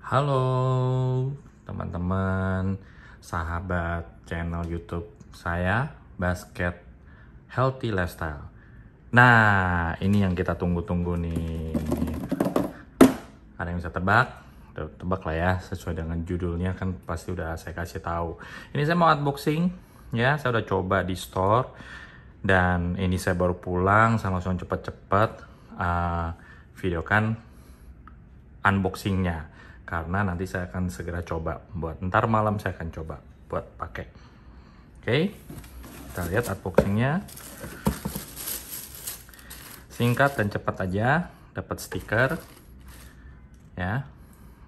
Halo teman-teman, sahabat channel YouTube saya, Basket Healthy Lifestyle. Nah, ini yang kita tunggu-tunggu nih. Ada yang bisa tebak? Udah tebak lah ya, sesuai dengan judulnya kan pasti udah saya kasih tahu. Ini saya mau unboxing ya, saya udah coba di store dan ini saya baru pulang, saya langsung cepet-cepet videokan unboxingnya karena nanti saya akan segera coba buat ntar malam, saya akan coba buat pakai. Oke, kita lihat unboxingnya, singkat dan cepat aja. Dapat stiker ya,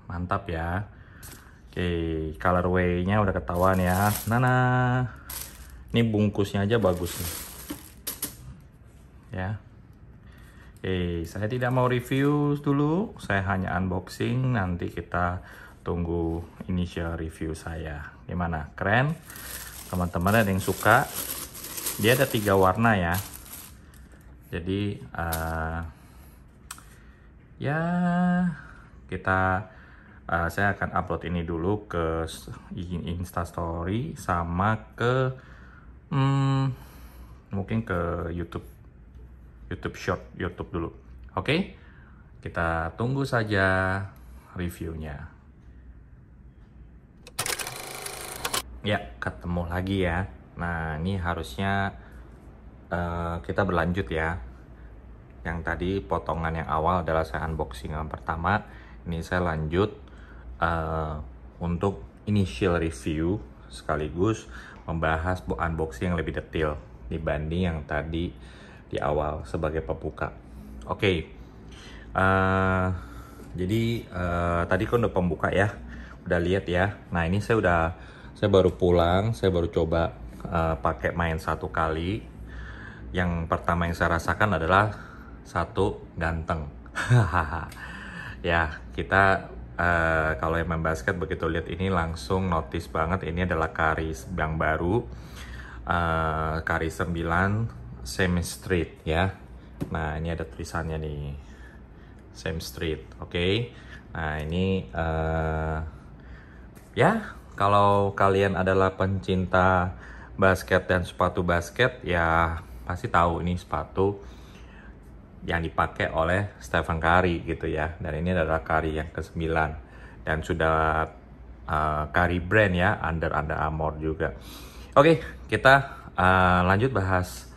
mantap ya. Oke, colorway-nya udah ketahuan ya. Nah, ini bungkusnya aja bagus nih ya. Oke, saya tidak mau review dulu, saya hanya unboxing. Nanti kita tunggu initial review saya. Gimana? Keren? Teman-teman ada yang suka? Dia ada 3 warna ya. Jadi ya kita saya akan upload ini dulu ke Instastory sama ke mungkin ke YouTube Short, YouTube dulu. Oke, kita tunggu saja reviewnya. Ya, ketemu lagi ya. Nah, ini harusnya kita berlanjut ya. Yang tadi potongan yang awal adalah saya unboxing yang pertama. Ini saya lanjut untuk initial review sekaligus membahas unboxing yang lebih detail dibanding yang tadi di awal sebagai pembuka. Oke, jadi tadi kan udah pembuka ya, udah lihat ya. Nah ini saya baru pulang, saya baru coba pakai main 1 kali. Yang pertama yang saya rasakan adalah satu, ganteng. Ya kita kalau yang main basket begitu lihat ini langsung notice banget ini adalah Curry yang baru, Curry 9 Same Street ya. Nah ini ada tulisannya nih, Same Street. Oke. Nah ini ya kalau kalian adalah pencinta basket dan sepatu basket ya pasti tahu ini sepatu yang dipakai oleh Stephen Curry gitu ya. Dan ini adalah Curry yang ke-9 dan sudah Curry brand ya, Under Armour juga. Oke, kita lanjut bahas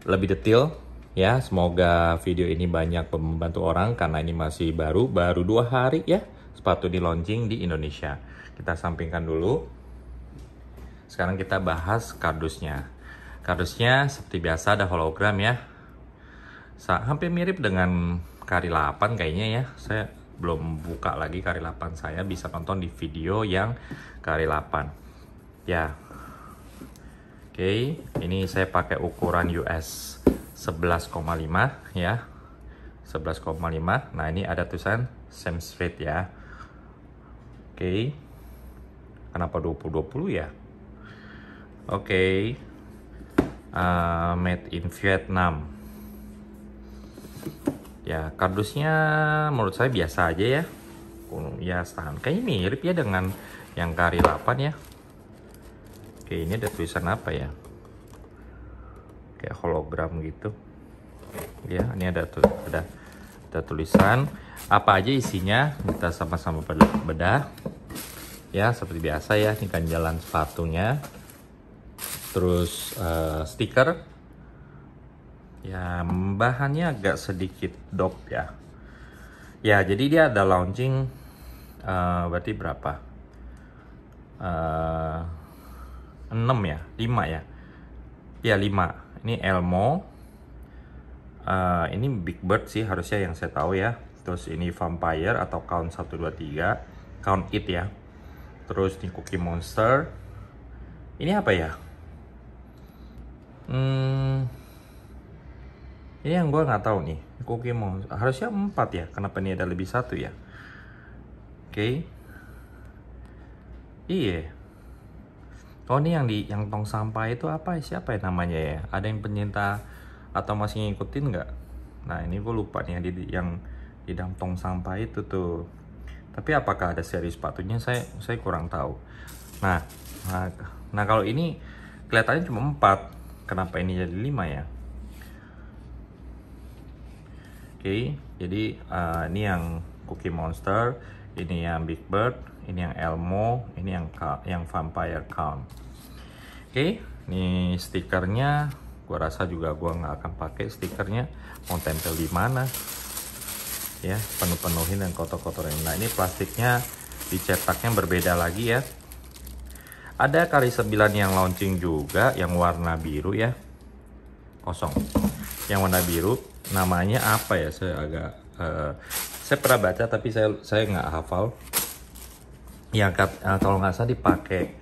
lebih detail ya. Semoga video ini banyak membantu orang karena ini masih baru 2 hari ya sepatu di launching di Indonesia. Kita sampingkan dulu. Sekarang kita bahas kardusnya. Kardusnya seperti biasa ada hologram ya. Hampir mirip dengan Curry 8 kayaknya ya. Saya belum buka lagi Curry 8, saya bisa nonton di video yang Curry 8 ya. Oke, ini saya pakai ukuran US 11,5 ya. 11,5. Nah, ini ada tulisan Same Street ya. Oke. Kenapa 2020 ya? Oke. Made in Vietnam. Ya, kardusnya menurut saya biasa aja ya. Ya, kayaknya mirip ya dengan yang Curry 8 ya. Oke, ini ada tulisan apa ya? Kayak hologram gitu. Ya, ini ada tulisan apa aja isinya. Kita sama-sama bedah. Ya, seperti biasa ya, ini ganjalan sepatunya. Terus stiker. Ya, bahannya agak sedikit dop ya. Ya, jadi dia ada launching berarti berapa? 6 ya, 5 ya. Ya 5. Ini Elmo. Ini Big Bird sih harusnya yang saya tahu ya. Terus ini Vampire atau Count 1 2 3. Count It ya. Terus ini Cookie Monster. Ini apa ya? Ini yang gue nggak tahu nih. Cookie Monster. Harusnya 4 ya. Kenapa ini ada lebih 1 ya? Oke. Iya. Oh ini yang tong sampah itu apa? Siapa ya namanya ya? Ada yang pencinta atau masih ngikutin nggak? Nah ini gue lupa nih yang di dalam tong sampah itu tuh. Tapi apakah ada seri sepatunya, saya kurang tahu. Nah, nah kalau ini kelihatannya cuma 4. Kenapa ini jadi 5 ya? Oke, jadi ini yang Cookie Monster, ini yang Big Bird, ini yang Elmo, ini yang Vampire Count. Oke, ini stikernya. Gua rasa juga gua nggak akan pakai stikernya. Mau tempel di mana? Ya, penuhin dan kotor-kotorin. Nah, ini plastiknya dicetaknya berbeda lagi ya. Ada kali 9 yang launching juga, yang warna biru ya. Kosong. Yang warna biru namanya apa ya? Saya agak saya pernah baca tapi saya nggak hafal. Yang kalau nggak salah dipakai.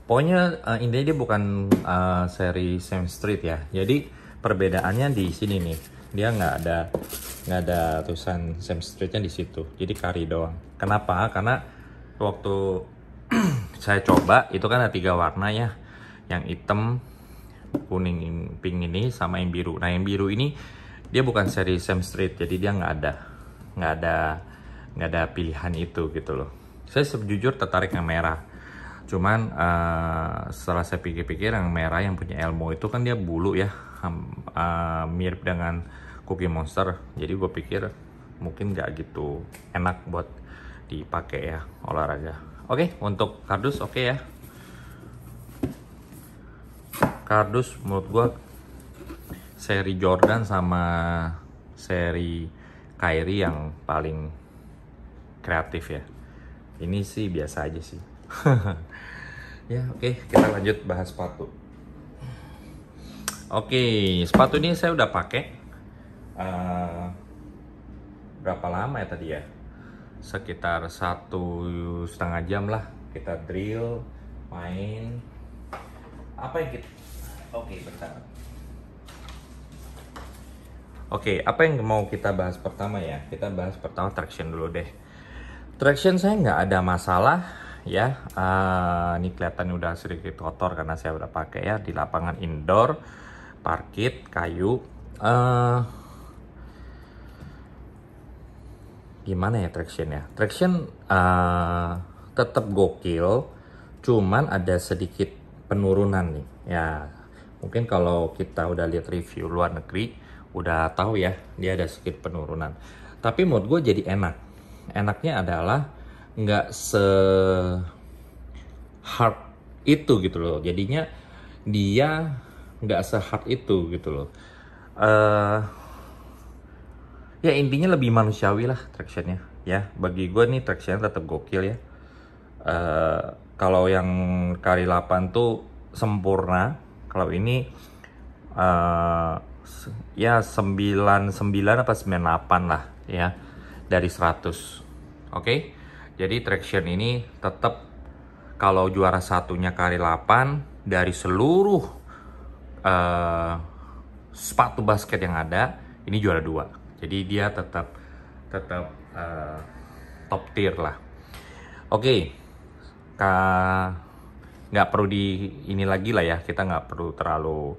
Pokoknya intinya dia bukan seri Same Street ya. Jadi perbedaannya di sini nih. Dia nggak ada tulisan Same Streetnya di situ. Jadi kari doang. Kenapa? Karena waktu saya coba itu kan ada 3 warna ya, yang hitam, kuning, pink ini sama yang biru. Nah yang biru ini dia bukan seri Same Street, jadi dia nggak ada pilihan itu gitu loh. Saya sejujur tertarik yang merah, cuman setelah saya pikir-pikir yang merah yang punya Elmo itu kan dia bulu ya, mirip dengan Cookie Monster. Jadi gue pikir mungkin nggak gitu enak buat dipakai ya olahraga. Oke, untuk kardus oke ya. Kardus menurut gua seri Jordan sama seri Kyrie yang paling kreatif ya. Ini sih biasa aja sih. Ya oke, kita lanjut bahas sepatu. Oke, sepatu ini saya udah pakai berapa lama ya tadi ya? Sekitar 1,5 jam lah kita drill, main. Apa yang kita... Oke, bentar. Oke, apa yang mau kita bahas pertama ya? Kita bahas pertama traction dulu deh. Traction saya nggak ada masalah ya. Ini kelihatan udah sedikit kotor karena saya udah pakai ya di lapangan indoor, parkit, kayu. Gimana ya traction ya? Traction tetap gokil, cuman ada sedikit penurunan nih. Ya, mungkin kalau kita udah lihat review luar negeri, udah tahu ya, dia ada sedikit penurunan. Tapi menurut gue jadi enak. Enaknya adalah nggak se-hard itu gitu loh. Jadinya dia nggak se-hard itu gitu loh. Ya intinya lebih manusiawi lah tractionnya ya. Bagi gue nih tractionnya tetap gokil ya. Kalau yang kali 8 tuh sempurna. Kalau ini ya 99 apa 98 lah ya dari 100. Oke. Jadi traction ini tetap kalau juara satunya kali 8 dari seluruh sepatu basket yang ada, ini juara 2. Jadi dia tetap top tier lah. Oke, nggak perlu ini lagi lah ya. Kita nggak perlu terlalu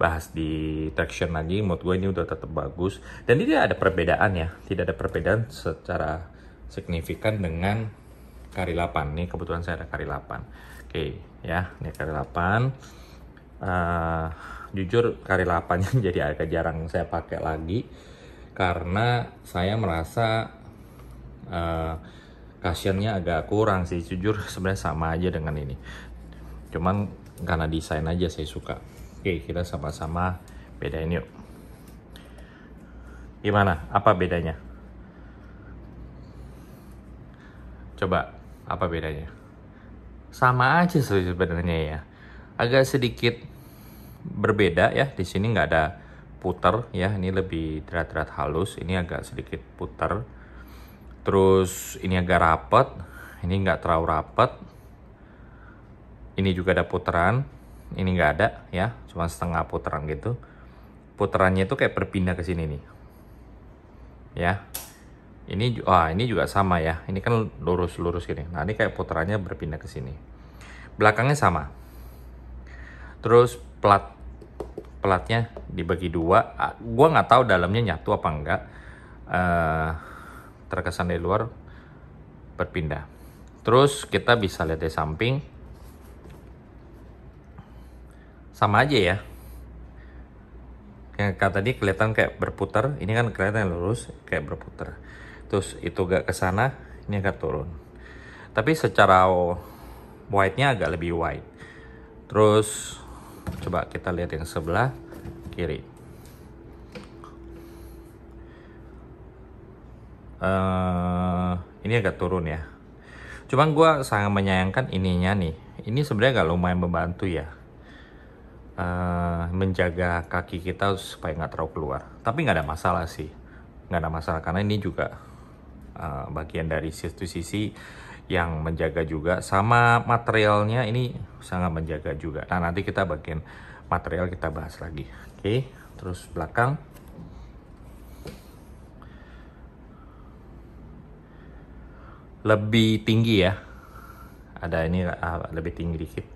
bahas di traction lagi. Menurut gue ini udah tetap bagus. Dan tidak ada perbedaan ya. Tidak ada perbedaan secara signifikan dengan kari 8. Nih kebetulan saya ada kari 8. Oke ya, ini kari 8. Jujur kari 8-nya jadi agak jarang saya pakai lagi. Karena saya merasa cushionnya agak kurang sih. Jujur sebenarnya sama aja dengan ini. Cuman karena desain aja saya suka. Oke, kita sama-sama bedain yuk. Gimana? Apa bedanya? Coba, apa bedanya? Sama aja sebenarnya ya. Agak sedikit berbeda ya. Di sini nggak ada puter ya, ini lebih drat-drat halus, ini agak sedikit puter. Terus ini agak rapet, ini nggak terlalu rapet. Ini juga ada puteran, ini nggak ada ya, cuma setengah puteran gitu. Puterannya itu kayak berpindah ke sini nih, ya. Ini juga sama ya, ini kan lurus-lurus gini. Nah ini kayak puterannya berpindah ke sini. Belakangnya sama. Terus pelatnya dibagi 2. Gua nggak tahu dalamnya nyatu apa enggak. Terkesan dari luar berpindah. Terus kita bisa lihat dari samping, sama aja ya. Yang tadi kelihatan kayak berputar, ini kan kelihatan lurus kayak berputar. Terus itu gak ke sana, ini agak turun. Tapi secara wide-nya agak lebih wide. Terus coba kita lihat yang sebelah kiri. Ini agak turun ya. Cuman gue sangat menyayangkan ininya nih. Ini sebenarnya agak lumayan membantu ya. Menjaga kaki kita supaya nggak terlalu keluar. Tapi nggak ada masalah sih. Nggak ada masalah karena ini juga bagian dari sisi yang menjaga juga. Sama materialnya ini sangat menjaga juga. Nah nanti kita bagian material kita bahas lagi. Oke, terus belakang. Lebih tinggi ya. Ada ini lebih tinggi dikit.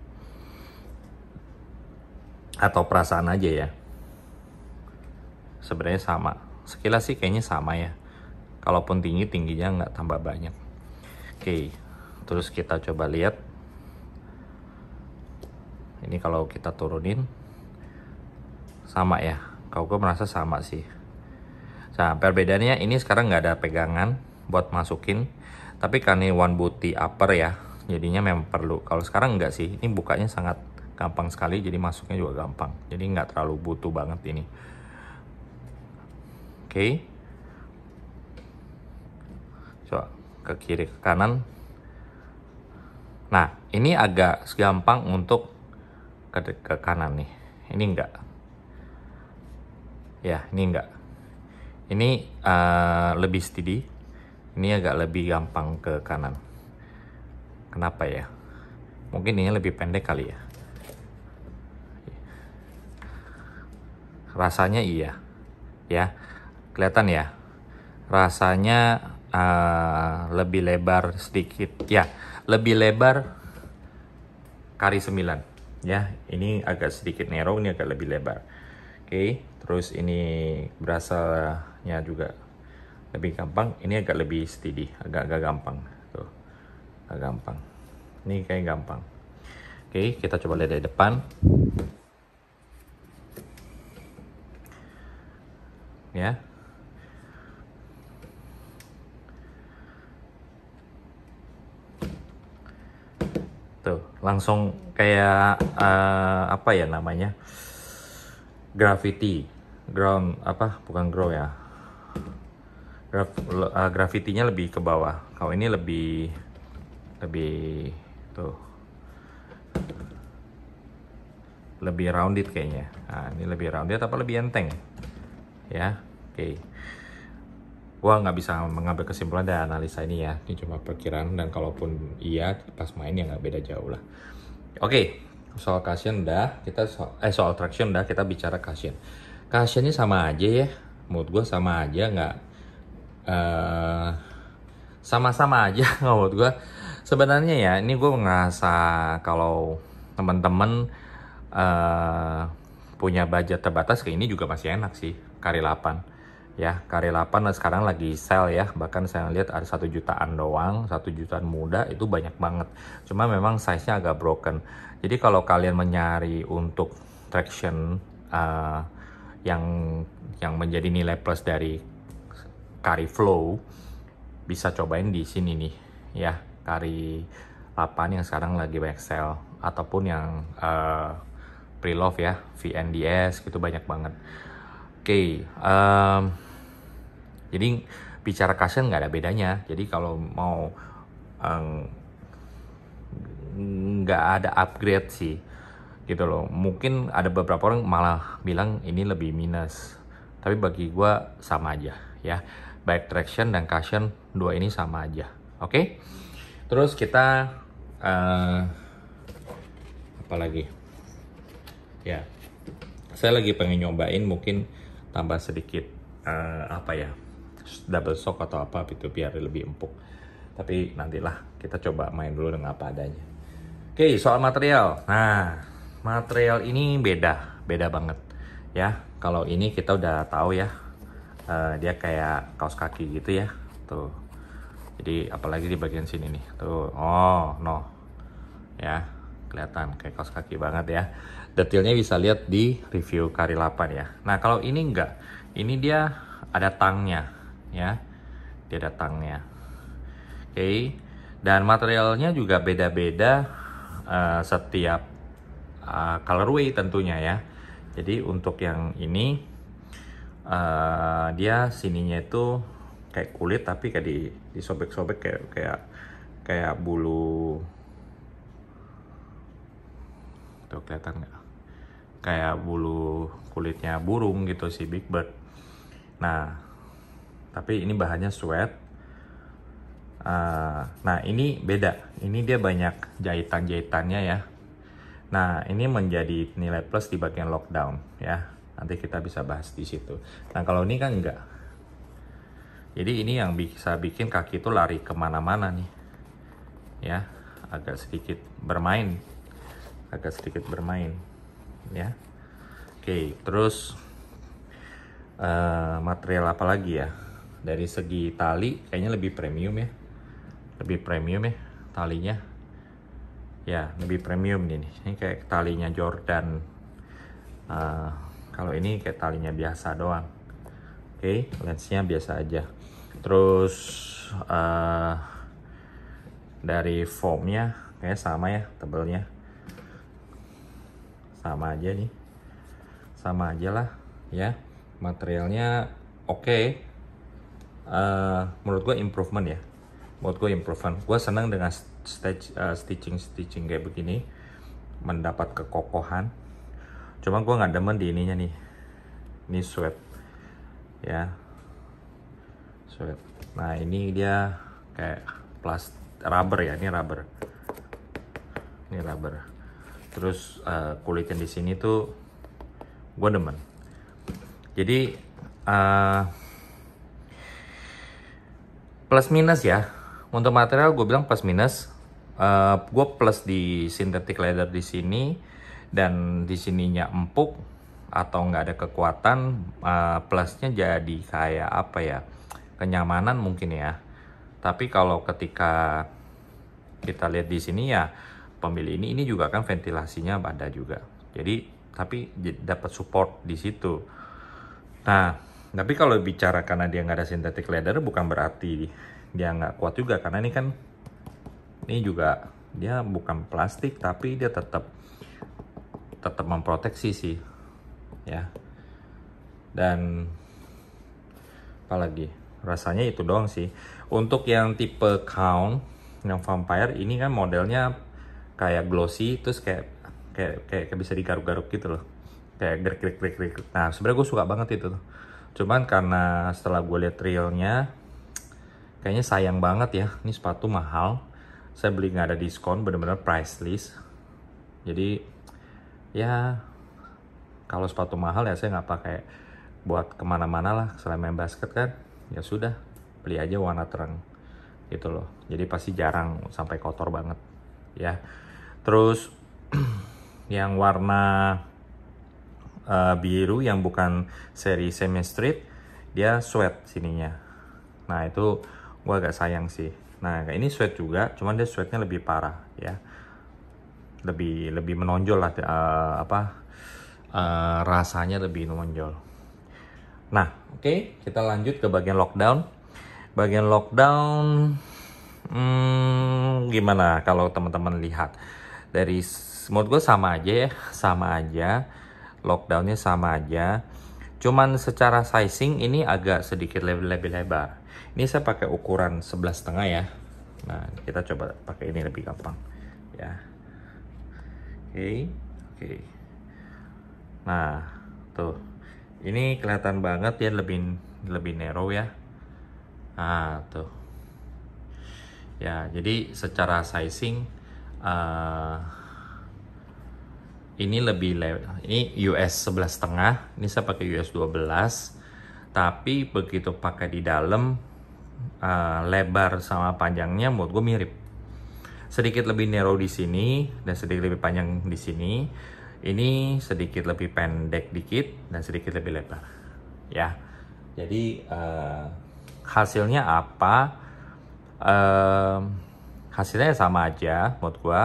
Atau perasaan aja ya, sebenarnya sama, sekilas sih kayaknya sama ya, kalaupun tingginya nggak tambah banyak. Oke, terus kita coba lihat ini kalau kita turunin sama ya, kalau gue merasa sama sih. Nah perbedaannya ini sekarang nggak ada pegangan buat masukin, tapi karena ini one booty upper ya, jadinya memang perlu. Kalau sekarang nggak sih, ini bukanya sangat gampang sekali, jadi masuknya juga gampang, jadi nggak terlalu butuh banget ini. Oke, coba ke kiri ke kanan. Nah ini agak gampang untuk ke kanan nih, ini enggak ya, ini enggak, ini lebih steady, ini agak lebih gampang ke kanan. Kenapa ya? Mungkin ini lebih pendek kali ya. Rasanya iya ya, kelihatan ya, rasanya lebih lebar sedikit ya, lebih lebar kari 9 ya. Ini agak sedikit narrow, ini agak lebih lebar. Oke, terus ini berasanya juga lebih gampang, ini agak lebih steady, agak gampang tuh, agak gampang, ini kayak gampang. Oke, kita coba lihat dari depan ya. Tuh, langsung kayak apa ya namanya? Gravity. Ground apa? Bukan grow ya. Gravitinya lebih ke bawah. Kalau ini lebih tuh. Lebih rounded kayaknya. Nah, ini lebih rounded apa lebih enteng? Ya, oke. Gua nggak bisa mengambil kesimpulan dari analisa ini ya, ini cuma perkiraan, dan kalaupun iya pas main ya nggak beda jauh lah. Oke, soal cushion udah, kita soal traction udah, kita bicara cushion. Cushionnya sama aja ya, menurut gue sama aja, nggak sama-sama aja menurut gue. Sebenarnya ya, ini gue ngerasa kalau teman-teman punya budget terbatas kayak ini juga masih enak sih, Carry 8 ya. Carry 8 sekarang lagi sale ya, bahkan saya lihat ada 1 jutaan doang, 1 jutaan muda itu banyak banget. Cuma memang size-nya agak broken. Jadi kalau kalian mencari untuk traction yang menjadi nilai plus dari Carry Flow, bisa cobain di sini nih ya, Carry 8 yang sekarang lagi banyak sale, ataupun yang pre-love ya, VNDS gitu banyak banget. Oke, jadi bicara cushion nggak ada bedanya. Jadi kalau mau nggak ada upgrade sih gitu loh. Mungkin ada beberapa orang malah bilang ini lebih minus, tapi bagi gue sama aja ya. Baik traction dan cushion, dua ini sama aja. Oke, terus kita apa lagi ya, saya lagi pengen nyobain mungkin tambah sedikit apa ya, double sock atau apa gitu biar lebih empuk, tapi nantilah kita coba main dulu dengan apa adanya. Oke, soal material. Nah, material ini beda banget ya. Kalau ini kita udah tahu ya, dia kayak kaos kaki gitu ya, tuh Jadi apalagi di bagian sini nih, tuh, oh no, ya kelihatan kayak kaos kaki banget ya. Detailnya bisa lihat di review Kari 8 ya. Nah kalau ini enggak, ini dia ada tangnya ya, dia ada tangnya. Oke, dan materialnya juga beda-beda setiap colorway tentunya ya. Jadi untuk yang ini dia sininya itu kayak kulit tapi kayak disobek-sobek kayak bulu, tuh kelihatan nggak? Kayak bulu kulitnya burung gitu si Big Bird. Nah, tapi ini bahannya sweat. Nah ini beda, ini dia banyak jahitan-jahitannya ya. Nah ini menjadi nilai plus di bagian lockdown ya. Nanti kita bisa bahas di situ. Nah kalau ini kan enggak. Jadi ini yang bisa bikin kaki itu lari kemana-mana nih. Ya, agak sedikit bermain. Ya. Oke, terus material apa lagi ya? Dari segi tali kayaknya lebih premium ya. Talinya. Ya, lebih premium ini. Ini kayak talinya Jordan. Kalau ini kayak talinya biasa doang. Oke, lensnya biasa aja. Terus dari foamnya kayak sama ya, tebelnya sama aja nih, sama aja lah ya. Materialnya oke. Menurut gue improvement ya. Gue senang dengan stitching kayak begini, mendapat kekokohan. Cuma gue nggak demen di ininya nih, ini sweat ya, sweat. Nah ini dia kayak rubber ya, ini rubber. Terus kulitnya di sini tuh gue demen. Jadi plus minus ya, untuk material gue bilang plus minus. Gue plus di synthetic leather di sini, dan di sininya empuk atau nggak ada kekuatan. Plusnya jadi kayak apa ya, kenyamanan mungkin ya. Tapi kalau ketika kita lihat di sini ya, pemilih ini juga kan ventilasinya ada juga. Jadi tapi dapat support di situ. Nah, tapi kalau bicara karena dia nggak ada synthetic leather bukan berarti dia nggak kuat juga, karena ini kan ini juga dia bukan plastik tapi dia tetap memproteksi sih ya. Dan apalagi rasanya itu doang sih. Untuk yang tipe Count, yang Vampire ini kan modelnya kayak glossy, terus kayak bisa digaruk-garuk gitu loh, kayak gerik-gerik. Nah sebenarnya gue suka banget itu tuh. Cuman karena setelah gue lihat realnya, kayaknya sayang banget ya, ini sepatu mahal. Saya beli nggak ada diskon, bener-bener price list. Jadi ya kalau sepatu mahal ya saya nggak pakai buat kemana-mana lah, selain main basket kan. Ya sudah, beli aja warna terang gitu loh. Jadi pasti jarang sampai kotor banget ya. Terus yang warna biru yang bukan seri semi street, dia sweat sininya. Nah itu gue agak sayang sih. Nah ini sweat juga, cuman dia sweatnya lebih parah ya, lebih menonjol lah, rasanya lebih menonjol. Nah oke, kita lanjut ke bagian lockdown. Gimana kalau teman-teman lihat dari, menurut gue sama aja, lockdownnya sama aja. Cuman secara sizing ini agak sedikit lebih lebar. Ini saya pakai ukuran 11,5 ya. Nah kita coba pakai ini lebih gampang ya. Oke. Nah tuh, ini kelihatan banget ya, lebih narrow ya. Nah tuh ya, jadi secara sizing ini ini US 11,5, ini saya pakai US 12. Tapi begitu pakai di dalam, lebar sama panjangnya menurut gue mirip. Sedikit lebih narrow di sini dan sedikit lebih panjang di sini. Ini sedikit lebih pendek dikit dan sedikit lebih lebar ya. Jadi hasilnya apa? hasilnya sama aja menurut gue,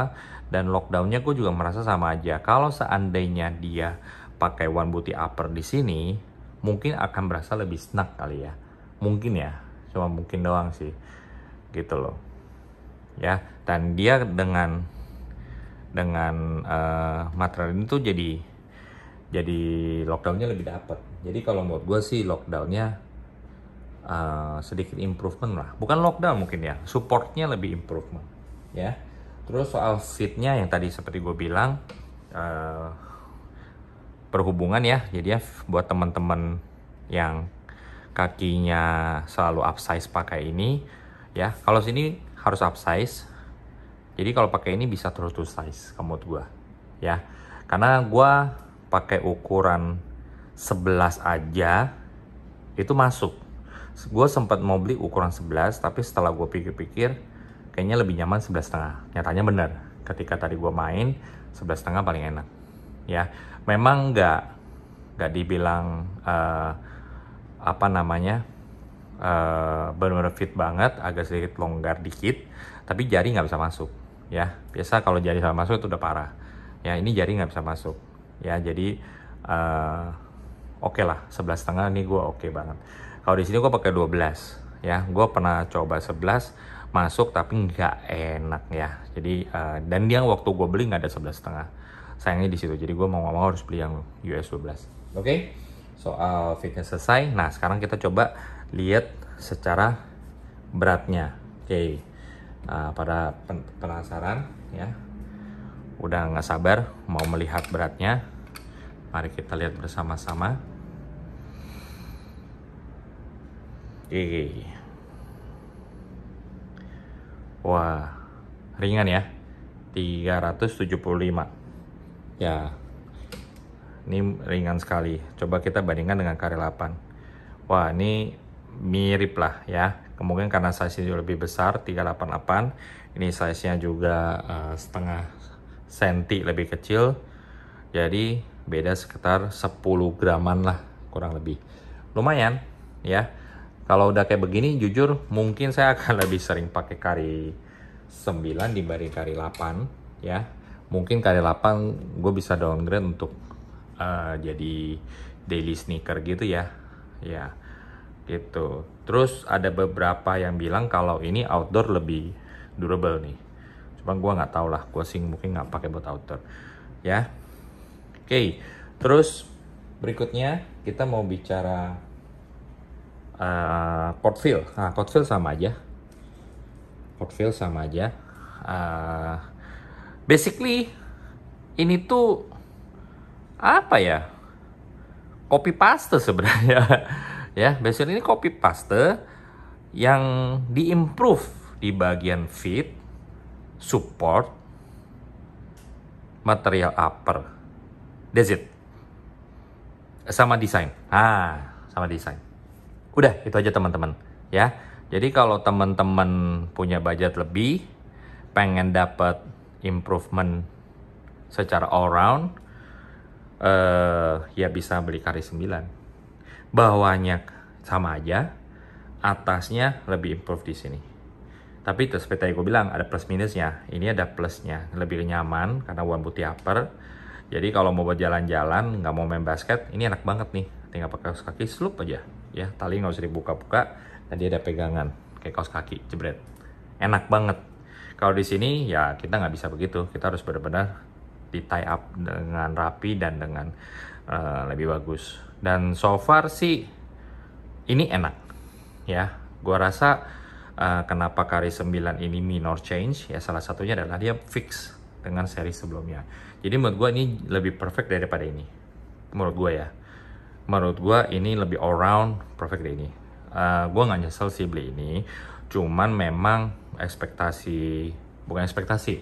dan lockdownnya gue juga merasa sama aja. Kalau seandainya dia pakai one booty upper di sini, mungkin akan berasa lebih snug kali ya, mungkin ya, cuma mungkin doang sih gitu loh ya. Dan dia dengan material ini tuh jadi lockdownnya lebih dapet. Jadi kalau menurut gue sih lockdownnya sedikit improvement lah, bukan lockdown mungkin ya, supportnya lebih improvement ya. Terus soal fitnya yang tadi seperti gue bilang, berhubungan ya, jadi ya buat teman-teman yang kakinya selalu upsize pakai ini ya, kalau sini harus upsize, jadi kalau pakai ini bisa terus to size menurut gue ya, karena gue pakai ukuran 11 aja itu masuk. Gue sempat mau beli ukuran 11, tapi setelah gue pikir-pikir kayaknya lebih nyaman 11,5. Nyatanya benar, ketika tadi gue main 11,5 paling enak ya. Memang nggak dibilang benar-benar fit banget, agak sedikit longgar dikit, tapi jari nggak bisa masuk ya. Biasa kalau jari bisa masuk itu udah parah ya, ini jari nggak bisa masuk ya. Jadi oke lah, 11,5 ini gue oke banget. Kalau di sini gue pakai 12 ya, gue pernah coba 11 masuk tapi nggak enak ya. Jadi dan dia waktu gue beli nggak ada 11,5, sayangnya di situ. Jadi gue mau nggak mau harus beli yang US 12. Oke, soal fitnya selesai. Nah sekarang kita coba lihat secara beratnya. Oke, pada penasaran ya, udah nggak sabar mau melihat beratnya. Mari kita lihat bersama-sama. Oke. Wah, ringan ya. 375. Ya. Ini ringan sekali. Coba kita bandingkan dengan kari 8. Wah, ini mirip lah ya. Kemungkinan karena size-nya lebih besar, 388. Ini size-nya juga setengah senti lebih kecil. Jadi beda sekitar 10 graman lah kurang lebih. Lumayan ya. Kalau udah kayak begini jujur mungkin saya akan lebih sering pakai kari 9 dibanding kari 8 ya. Mungkin kari 8 gue bisa downgrade untuk jadi daily sneaker gitu ya. Ya gitu. Terus ada beberapa yang bilang kalau ini outdoor lebih durable nih. Cuma gue nggak tahu lah, gue sih mungkin nggak pakai buat outdoor ya. Oke, terus berikutnya kita mau bicara court feel. Nah, court feel sama aja. Basically ini tuh apa ya? Copy paste sebenarnya. Ya, basically ini copy paste yang diimprove di bagian fit, support, material upper. That's it. Sama desain. Sama desain. Udah, itu aja teman-teman ya. Jadi kalau teman-teman punya budget lebih, pengen dapat improvement secara all round, ya bisa beli kari 9. Bawahnya sama aja, atasnya lebih improve di sini. Tapi itu seperti tadi gue bilang, ada plus minusnya. Ini ada plusnya, lebih nyaman karena one booty upper. Jadi kalau mau buat jalan-jalan, nggak mau main basket, ini enak banget nih. Tinggal pakai kaos kaki, slup aja. Ya, tali nggak usah dibuka-buka, dan dia ada pegangan kayak kaos kaki, jebret. Enak banget. Kalau di sini ya kita nggak bisa begitu. Kita harus benar-benar di tie up dengan rapi dan dengan lebih bagus. Dan so far sih ini enak. Ya, gua rasa kenapa kari 9 ini minor change ya, salah satunya adalah dia fix dengan seri sebelumnya. Jadi menurut gue ini lebih perfect daripada ini. Menurut gue ya. Menurut gue ini lebih all round perfect dari ini. Gue gak nyesel sih beli ini. Cuman memang bukan ekspektasi.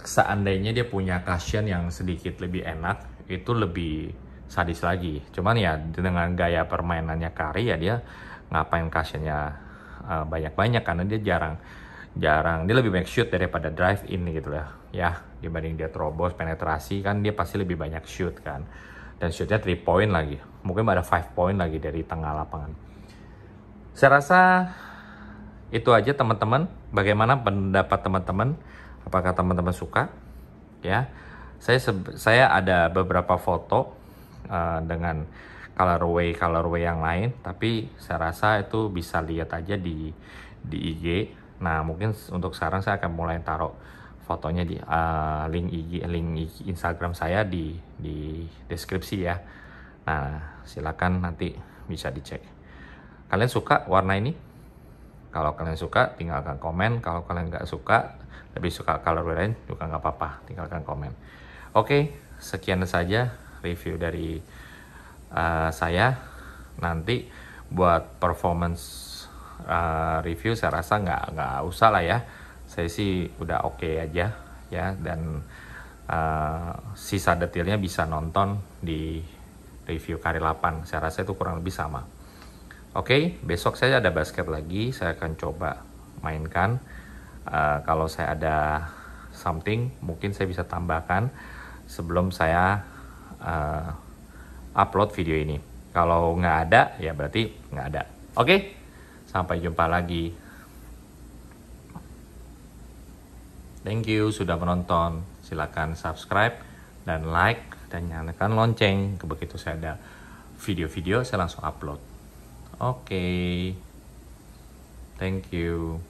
Seandainya dia punya cushion yang sedikit lebih enak, itu lebih sadis lagi. Cuman ya dengan gaya permainannya Kari ya dia ngapain cushionnya banyak-banyak, karena dia jarang dia lebih make shoot daripada drive in gitu lah ya. Dibanding dia terobos penetrasi kan dia pasti lebih banyak shoot kan, dan shootnya 3 point lagi, mungkin ada 5 point lagi dari tengah lapangan. Saya rasa itu aja teman-teman. Bagaimana pendapat teman-teman? Apakah teman-teman suka? Ya, saya ada beberapa foto dengan colorway yang lain, tapi saya rasa itu bisa lihat aja di IG. Nah, mungkin untuk sekarang saya akan mulai taruh fotonya di link Instagram saya di deskripsi ya. Nah, silakan nanti bisa dicek. Kalian suka warna ini? Kalau kalian suka, tinggalkan komen. Kalau kalian nggak suka, lebih suka colorway lain, juga nggak apa-apa, tinggalkan komen. Oke, sekian saja review dari saya. Nanti buat performance review saya rasa nggak usah lah ya. Saya sih udah oke aja ya, dan sisa detailnya bisa nonton di review Kari 8. Saya rasa itu kurang lebih sama. Oke, besok saya ada basket lagi, saya akan coba mainkan. Kalau saya ada something, mungkin saya bisa tambahkan sebelum saya upload video ini. Kalau nggak ada, ya berarti nggak ada. Oke, sampai jumpa lagi. Thank you sudah menonton. Silakan subscribe dan like dan nyalakan lonceng. Begitu saya ada video-video, saya langsung upload. Oke, thank you.